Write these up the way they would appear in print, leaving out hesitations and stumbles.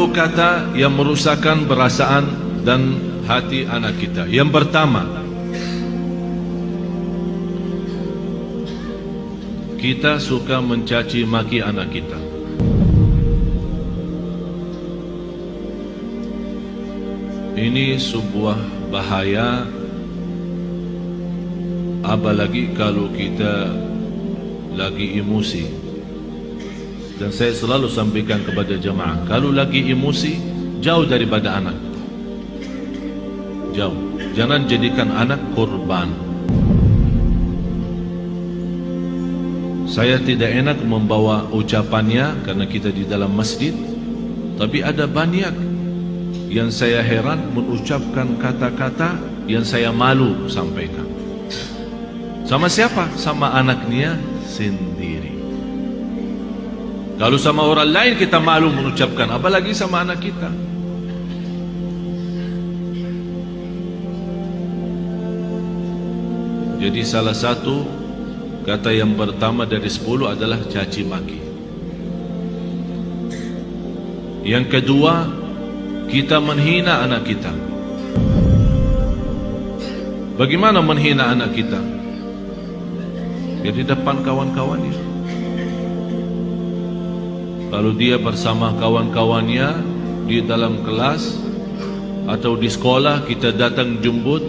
10 kata yang merusakkan perasaan dan hati anak kita. Yang pertama, kita suka mencaci maki anak kita. Ini sebuah bahaya, apalagi kalau kita lagi emosi. Dan saya selalu sampaikan kepada jemaah, kalau lagi emosi, jauh daripada anak. Jauh. Jangan jadikan anak korban. Saya tidak enak membawa ucapannya karena kita di dalam masjid, tapi ada banyak yang saya heran mengucapkan kata-kata yang saya malu sampaikan. Sama siapa? Sama anaknya sendiri. Kalau sama orang lain kita malu mengucapkan, apalagi sama anak kita. Jadi salah satu kata yang pertama dari 10 adalah caci maki. Yang kedua, kita menghina anak kita. Bagaimana menghina anak kita? Ya di depan kawan-kawannya. Kalau dia bersama kawan-kawannya di dalam kelas atau di sekolah, kita datang jemput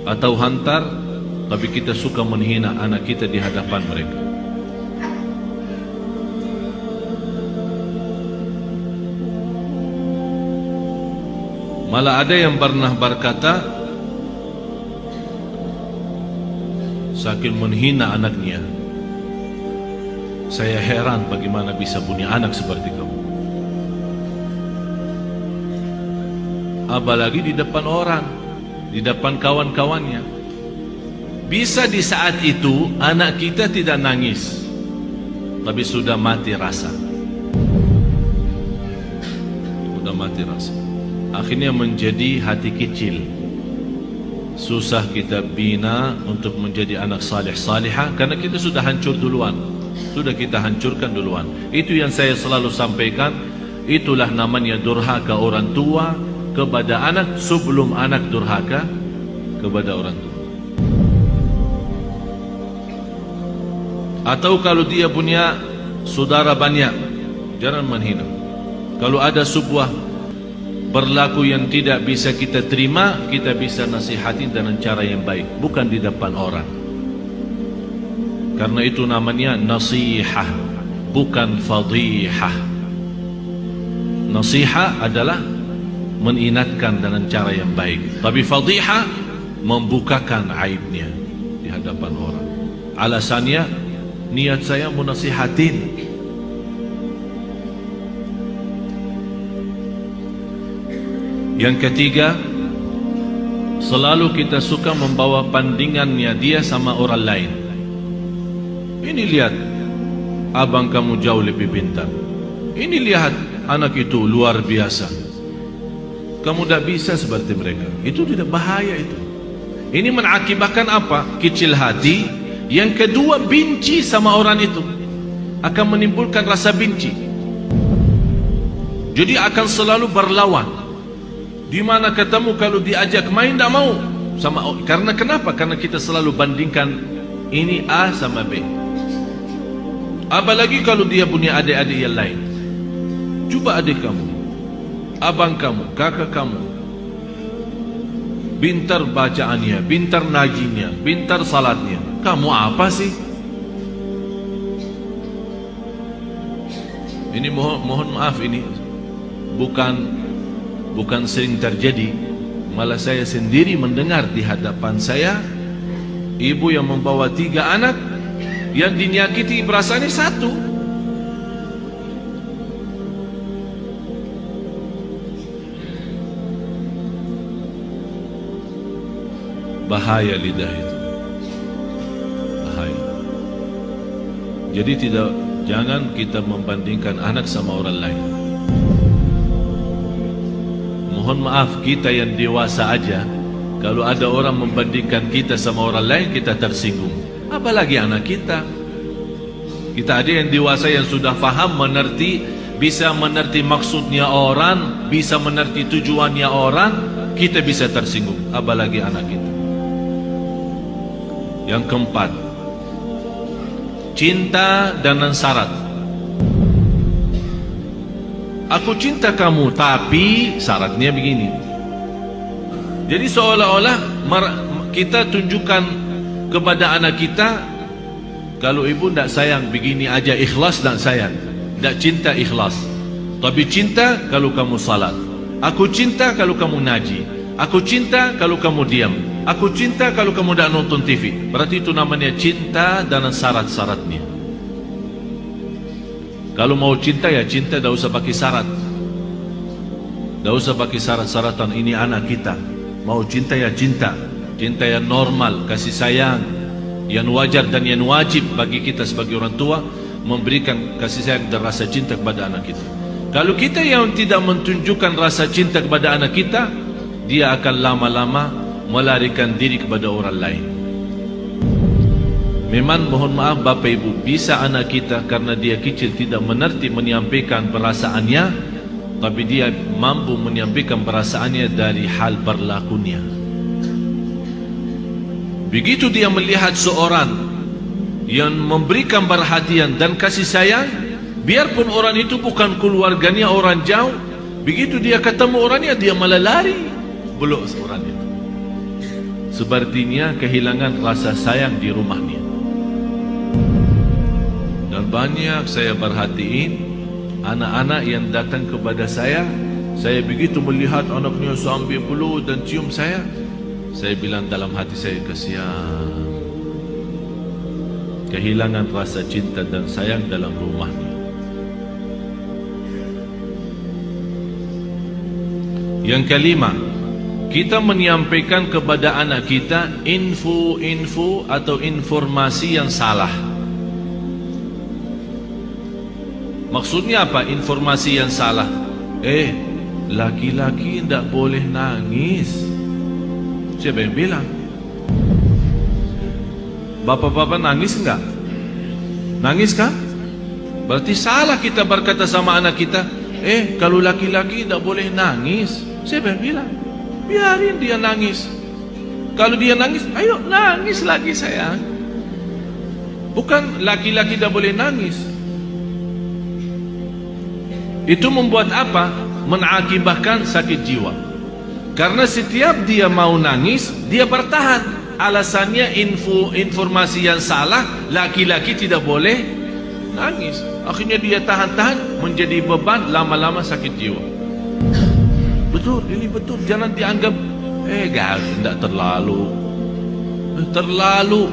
atau hantar, tapi kita suka menghina anak kita di hadapan mereka. Malah ada yang pernah berkata, saking menghina anaknya, saya heran bagaimana bisa punya anak seperti kamu. Apalagi di depan orang, di depan kawan-kawannya. Bisa di saat itu anak kita tidak nangis, tapi sudah mati rasa. Sudah mati rasa. Akhirnya menjadi hati kecil. Susah kita bina untuk menjadi anak salih-salihah karena kita sudah hancur duluan. Sudah kita hancurkan duluan. Itu yang saya selalu sampaikan. Itulah namanya durhaka orang tua kepada anak sebelum anak durhaka kepada orang tua. Atau kalau dia punya saudara banyak, jangan menghina. Kalau ada sebuah berlaku yang tidak bisa kita terima, kita bisa nasihatin dengan cara yang baik, bukan di depan orang. Karena itu namanya nasihah, bukan fadihah. Nasihah adalah mengingatkan dengan cara yang baik, tapi fadihah membukakan aibnya di hadapan orang. Alasannya, niat saya menasihatin. Yang ketiga, selalu kita suka membawa bandingannya dia sama orang lain. Ini lihat, abang kamu jauh lebih pintar. Ini lihat, anak itu luar biasa. Kamu tidak bisa seperti mereka. Itu tidak bahaya itu. Ini mengakibatkan apa? Kecil hati. Yang kedua, benci sama orang itu. Akan menimbulkan rasa benci. Jadi akan selalu berlawan. Di mana ketemu kalau diajak main tidak mau. Karena kenapa? Karena kita selalu bandingkan ini A sama B. Apalagi kalau dia punya adik-adik yang lain. Coba adik kamu, abang kamu, kakak kamu, pintar bacaannya, pintar najinya, pintar salatnya. Kamu apa sih? Ini mohon maaf, ini bukan sering terjadi. Malah saya sendiri mendengar di hadapan saya, ibu yang membawa 3 anak, yang dinyakiti perasaannya 1. Bahaya lidah itu. Bahaya. Jadi jangan kita membandingkan anak sama orang lain. Mohon maaf, kita yang dewasa aja, kalau ada orang membandingkan kita sama orang lain, kita tersinggung. Apalagi anak kita. Kita ada yang dewasa yang sudah faham, mengerti bisa mengerti maksudnya orang, bisa mengerti tujuannya orang, kita bisa tersinggung, apalagi anak kita. Yang keempat, cinta dengan syarat. Aku cinta kamu, tapi syaratnya begini. Jadi seolah-olah kita tunjukkan kepada anak kita, kalau ibu tidak sayang begini aja, ikhlas tidak sayang, tidak cinta ikhlas. Tapi cinta kalau kamu salat. Aku cinta kalau kamu ngaji. Aku cinta kalau kamu diam. Aku cinta kalau kamu tidak nonton TV. Berarti itu namanya cinta dengan syarat-syaratnya. Kalau mau cinta ya cinta, tidak usah pakai syarat. Tidak usah pakai syarat-syaratan. Ini anak kita. Mau cinta ya cinta. Cinta yang normal, kasih sayang, yang wajar dan yang wajib bagi kita sebagai orang tua, memberikan kasih sayang dan rasa cinta kepada anak kita. Kalau kita yang tidak menunjukkan rasa cinta kepada anak kita, dia akan lama-lama melarikan diri kepada orang lain. Memang mohon maaf Bapak Ibu, bisa anak kita karena dia kecil tidak mengerti menyampaikan perasaannya, tapi dia mampu menyampaikan perasaannya dari hal berlakunya. Begitu dia melihat seorang yang memberikan perhatian dan kasih sayang, biarpun orang itu bukan keluarganya, orang jauh, begitu dia ketemu orangnya, dia malah lari, belum orang itu. Sepertinya kehilangan rasa sayang di rumahnya. Dan banyak saya perhatiin anak-anak yang datang kepada saya begitu melihat anaknya sambil peluk dan cium saya bilang dalam hati saya, kasihan, kehilangan rasa cinta dan sayang dalam rumahnya. Yang kelima, kita menyampaikan kepada anak kita info-info atau informasi yang salah. Maksudnya apa informasi yang salah? Laki-laki tidak boleh nangis. Siapa yang bilang? Bapak-bapak nangis enggak? Nangis kan? Berarti salah kita berkata sama anak kita, kalau laki-laki tidak boleh nangis. Siapa yang bilang? Biarin dia nangis. Kalau dia nangis, ayo nangis lagi sayang. Bukan laki-laki tidak boleh nangis. Itu membuat apa? Mengakibatkan sakit jiwa. Karena setiap dia mau nangis, dia bertahan. Alasannya informasi yang salah, laki-laki tidak boleh nangis. Akhirnya dia tahan-tahan, menjadi beban, lama-lama sakit jiwa. Betul, ini betul. Jangan dianggap, tidak terlalu. Terlalu.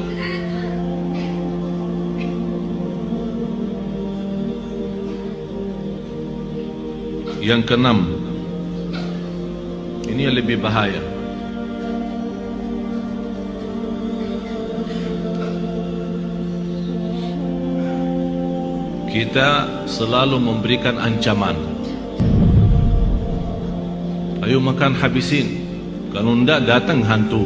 Yang keenam, ini yang lebih bahaya. Kita selalu memberikan ancaman. Ayo makan habisin, kalau tidak datang hantu.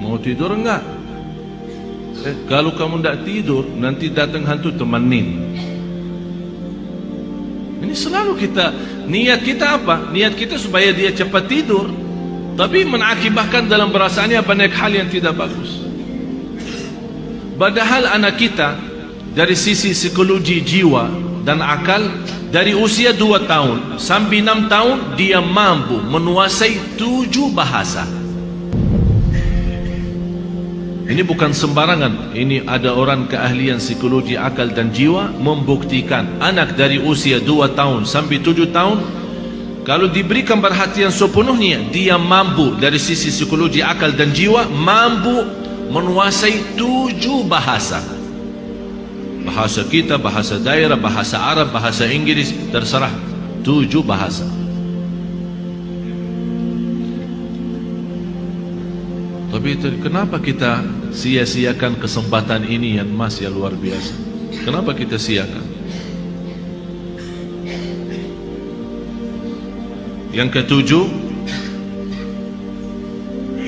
Mau tidur enggak? Kalau kamu tidak tidur, nanti datang hantu, temenin. Ini selalu kita, niat kita apa? Niat kita supaya dia cepat tidur, tapi mengakibatkan dalam perasaannya banyak hal yang tidak bagus. Padahal anak kita dari sisi psikologi jiwa dan akal, dari usia 2 tahun sampai 6 tahun dia mampu menguasai 7 bahasa. Ini bukan sembarangan. Ini ada orang keahlian psikologi akal dan jiwa membuktikan anak dari usia 2 tahun sampai 7 tahun, kalau diberikan perhatian sepenuhnya, dia mampu dari sisi psikologi akal dan jiwa mampu menguasai 7 bahasa. Bahasa kita, bahasa daerah, bahasa Arab, bahasa Inggris, terserah. 7 bahasa. Tapi kenapa kita sia-siakan kesempatan ini yang masih luar biasa? Kenapa kita siakan? Yang ketujuh,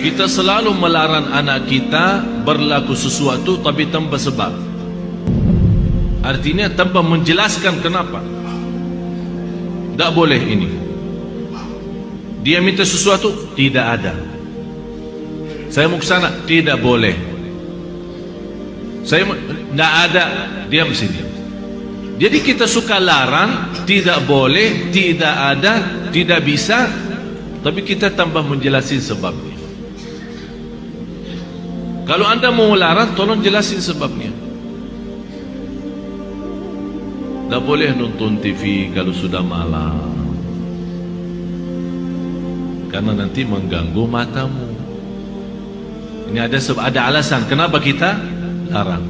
Kita selalu melarang anak kita berlaku sesuatu tapi tanpa sebab. Artinya tanpa menjelaskan kenapa. Tak boleh ini. Dia minta sesuatu, tidak ada. Saya mau ke sana, tidak boleh. Saya tidak ada, diam sini. Jadi kita suka larang, tidak boleh, tidak ada, tidak bisa, tapi kita tambah menjelaskan sebabnya. Kalau anda mau larang, tolong jelasin sebabnya. Tak boleh nonton TV kalau sudah malam, karena nanti mengganggu matamu. Ini ada alasan kenapa kita larang.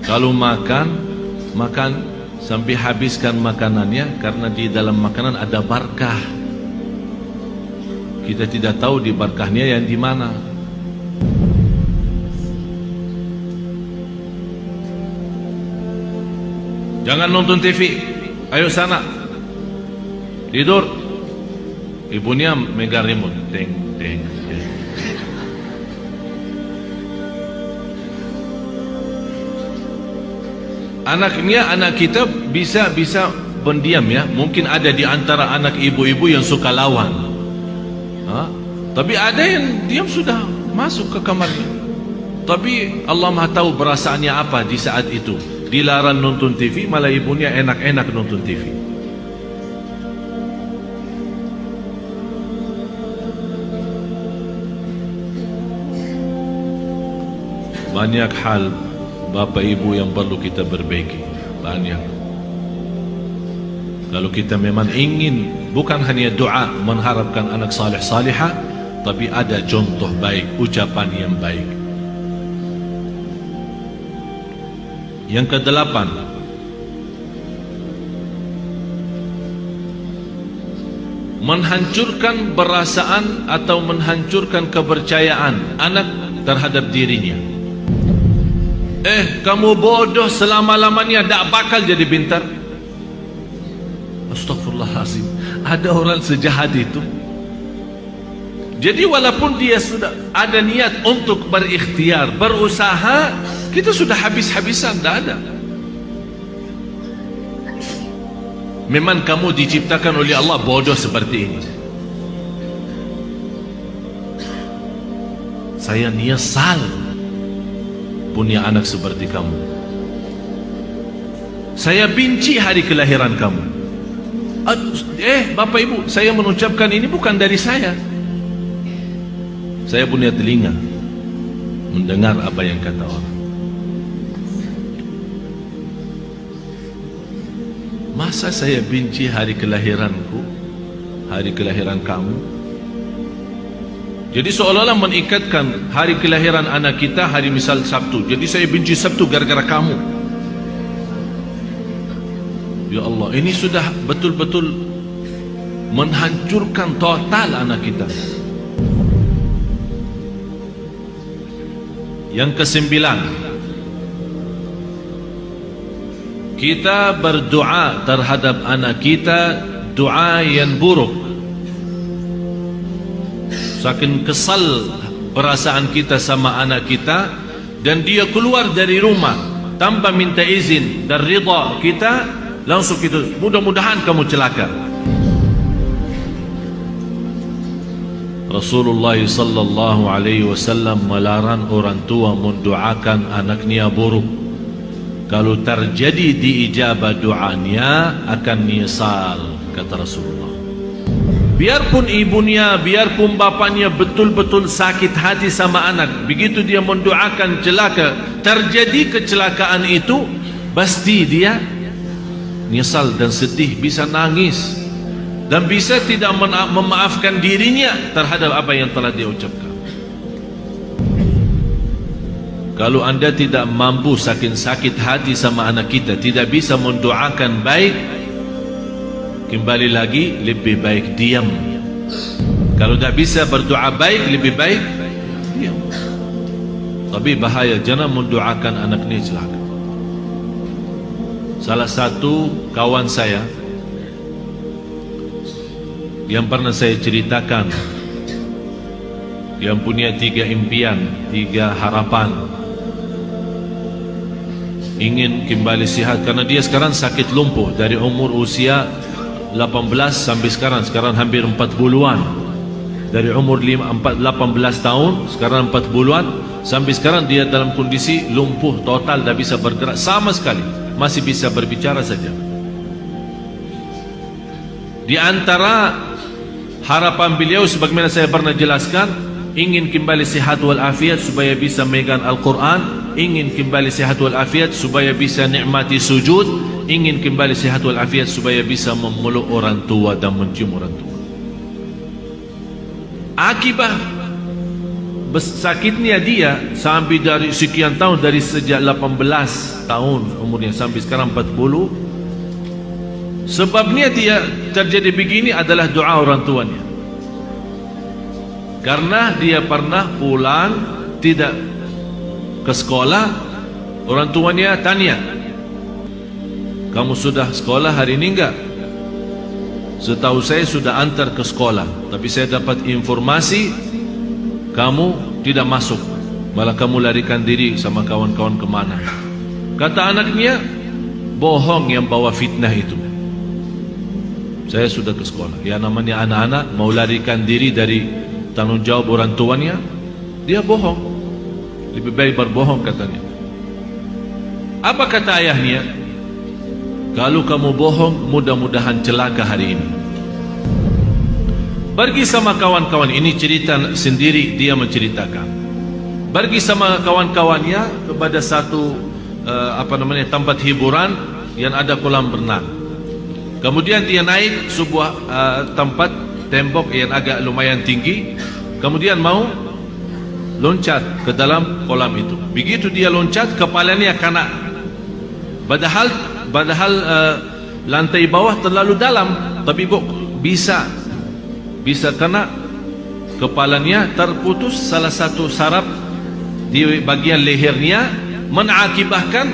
Kalau makan sampai habiskan makanannya, karena di dalam makanan ada barakah. Kita tidak tahu di barakahnya yang di mana. Jangan nonton TV. Ayo sana. Tidur. Ibunya megang remote. Teng, teng, teng. Anak kita bisa pendiam ya. Mungkin ada di antara anak ibu-ibu yang suka lawan. Tapi ada yang diam sudah masuk ke kamarnya. Tapi Allah Maha tahu perasaannya apa di saat itu. Dilarang nonton TV, malah ibunya enak-enak nonton TV. Banyak hal Bapak Ibu yang perlu kita perbaiki. Banyak. Kalau kita memang ingin, bukan hanya doa mengharapkan anak saleh salihah, tapi ada contoh baik, ucapan yang baik. Yang kedelapan, menghancurkan perasaan atau menghancurkan kepercayaan anak terhadap dirinya. Kamu bodoh selama-lamanya, tak bakal jadi pintar. Astaghfirullahaladzim. Ada orang sejahat itu. Jadi walaupun dia sudah ada niat untuk berikhtiar, berusaha, kita sudah habis-habisan, tak ada. Memang kamu diciptakan oleh Allah bodoh seperti ini. Saya nyesal punya anak seperti kamu. Saya benci hari kelahiran kamu. Bapak Ibu, saya mengucapkan ini bukan dari saya. Saya punya telinga mendengar apa yang kata orang. Masa saya benci hari kelahiranku, hari kelahiran kamu? Jadi seolah-olah mengikatkan hari kelahiran anak kita hari misal Sabtu. Jadi saya benci Sabtu gara-gara kamu. Ya Allah, ini sudah betul-betul menghancurkan total anak kita. Yang kesembilan, kita berdoa terhadap anak kita doa yang buruk. Saking kesal perasaan kita sama anak kita, dan dia keluar dari rumah tanpa minta izin dan ridha kita, langsung itu mudah-mudahan kamu celaka. Rasulullah sallallahu alaihi wasallam melarang orang tua mendoakan anaknya buruk. Kalau terjadi diijabah doanya akan nyesal, kata Rasulullah. Biarpun ibunya, biarpun bapaknya betul-betul sakit hati sama anak, begitu dia mendoakan celaka, terjadi kecelakaan itu, pasti dia nyesal dan sedih, bisa nangis, dan bisa tidak memaafkan dirinya terhadap apa yang telah dia ucapkan. Kalau anda tidak mampu saking sakit hati sama anak kita, tidak bisa mendoakan baik, kembali lagi lebih baik diam. Kalau tidak bisa berdoa baik, lebih baik diam. Tapi bahaya, jangan mendoakan anak ini celaka. Salah satu kawan saya yang pernah saya ceritakan, yang punya 3 impian, 3 harapan, ingin kembali sihat karena dia sekarang sakit lumpuh dari umur usia 18 sampai sekarang hampir 40-an. Dari umur 18 tahun, sekarang 40-an, sampai sekarang dia dalam kondisi lumpuh total, tidak bisa bergerak sama sekali, masih bisa berbicara saja. Di antara harapan beliau sebagaimana saya pernah jelaskan, ingin kembali sihat walafiat supaya bisa megang Al-Quran, ingin kembali sihat walafiat supaya bisa nikmati sujud, ingin kembali sihat walafiat supaya bisa memeluk orang tua dan mencium orang tua. Akibat sakitnya dia sampai dari sekian tahun, dari sejak 18 tahun umurnya sampai sekarang 40, sebabnya dia terjadi begini adalah doa orang tuanya. Karena dia pernah pulang tidak ke sekolah, orang tuanya tanya, kamu sudah sekolah hari ini enggak? Setahu saya sudah antar ke sekolah, tapi saya dapat informasi kamu tidak masuk, malah kamu larikan diri sama kawan-kawan kemana. Kata anaknya, bohong yang bawa fitnah itu. Saya sudah ke sekolah. Ya, namanya anak-anak mau larikan diri dari tanggung jawab orang tuanya, dia bohong. Lebih baik berbohong katanya. Apa kata ayahnya? Kalau kamu bohong, mudah-mudahan celaka hari ini. Pergi sama kawan-kawan, ini cerita sendiri dia menceritakan. Pergi sama kawan-kawannya kepada satu tempat hiburan yang ada kolam renang. Kemudian dia naik sebuah tempat tembok yang agak lumayan tinggi. Kemudian mau loncat ke dalam kolam itu. Begitu dia loncat, kepalanya kena. Padahal lantai bawah terlalu dalam, tapi bisa kena. Kepalanya terputus salah satu saraf di bagian lehernya, mengakibatkan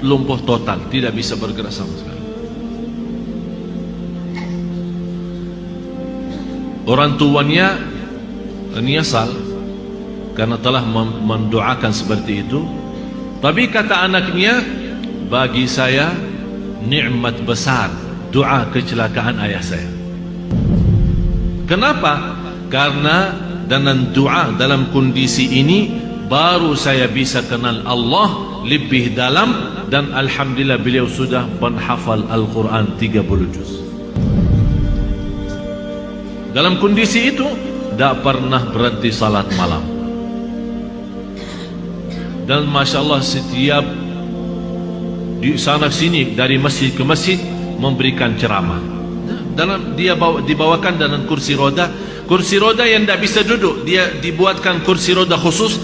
lumpuh total, tidak bisa bergerak sama sekali. Orang tuanya menyesal karena telah mendoakan seperti itu. Tapi kata anaknya, bagi saya nikmat besar doa kecelakaan ayah saya. Kenapa? Karena dengan doa dalam kondisi ini baru saya bisa kenal Allah lebih dalam, dan alhamdulillah beliau sudah menghafal Al-Quran 30 juz. Dalam kondisi itu tidak pernah berhenti salat malam. Dan Masya Allah setiap di sana sini dari masjid ke masjid memberikan ceramah. Dalam dia dibawakan dalam kursi roda yang tidak bisa duduk, dia dibuatkan kursi roda khusus.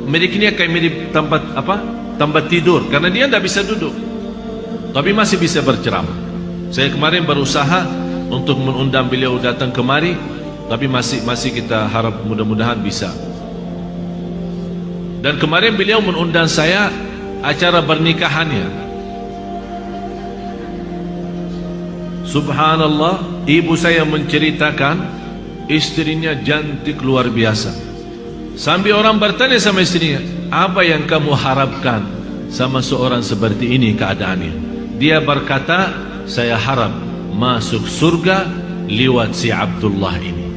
Miliknya kayak mirip tempat tidur, karena dia tidak bisa duduk, tapi masih bisa berceramah. Saya kemarin berusaha untuk mengundang beliau datang kemari, tapi masih kita harap mudah-mudahan bisa. Dan kemarin beliau mengundang saya acara pernikahannya. Subhanallah, ibu saya menceritakan istrinya cantik luar biasa. Sampai orang bertanya sama istrinya, apa yang kamu harapkan sama seorang seperti ini keadaannya? Dia berkata, saya harap masuk surga lewat si Abdullah ini.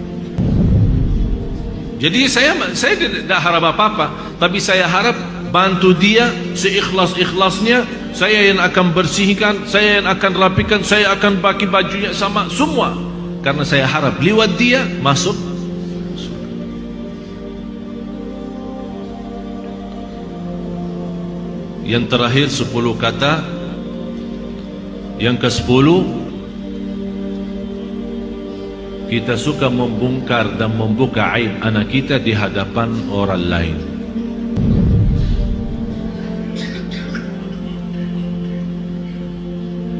Jadi saya tidak harap apa-apa, tapi saya harap bantu dia seikhlas-ikhlasnya. Saya yang akan bersihkan, saya yang akan rapikan, saya akan pakai bajunya sama semua, karena saya harap lewat dia masuk surga. Yang terakhir 10 kata. Yang ke-10, kita suka membongkar dan membuka aib anak kita di hadapan orang lain.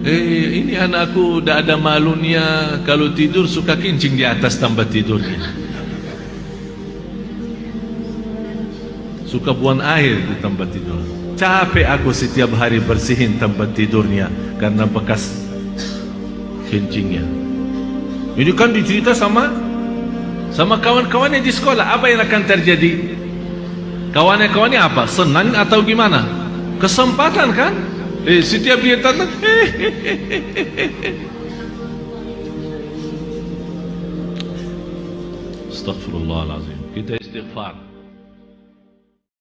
Ini anakku dah ada malunya, kalau tidur suka kencing di atas tempat tidurnya, suka buang air di tempat tidur. Capek aku setiap hari bersihin tempat tidurnya karena bekas kencingnya. Ini kan dicerita sama kawan-kawannya di sekolah. Apa yang akan terjadi? Kawannya apa? Senang atau gimana? Kesempatan kan? Setiap dia datang, Astaghfirullahaladzim. Kita istighfar.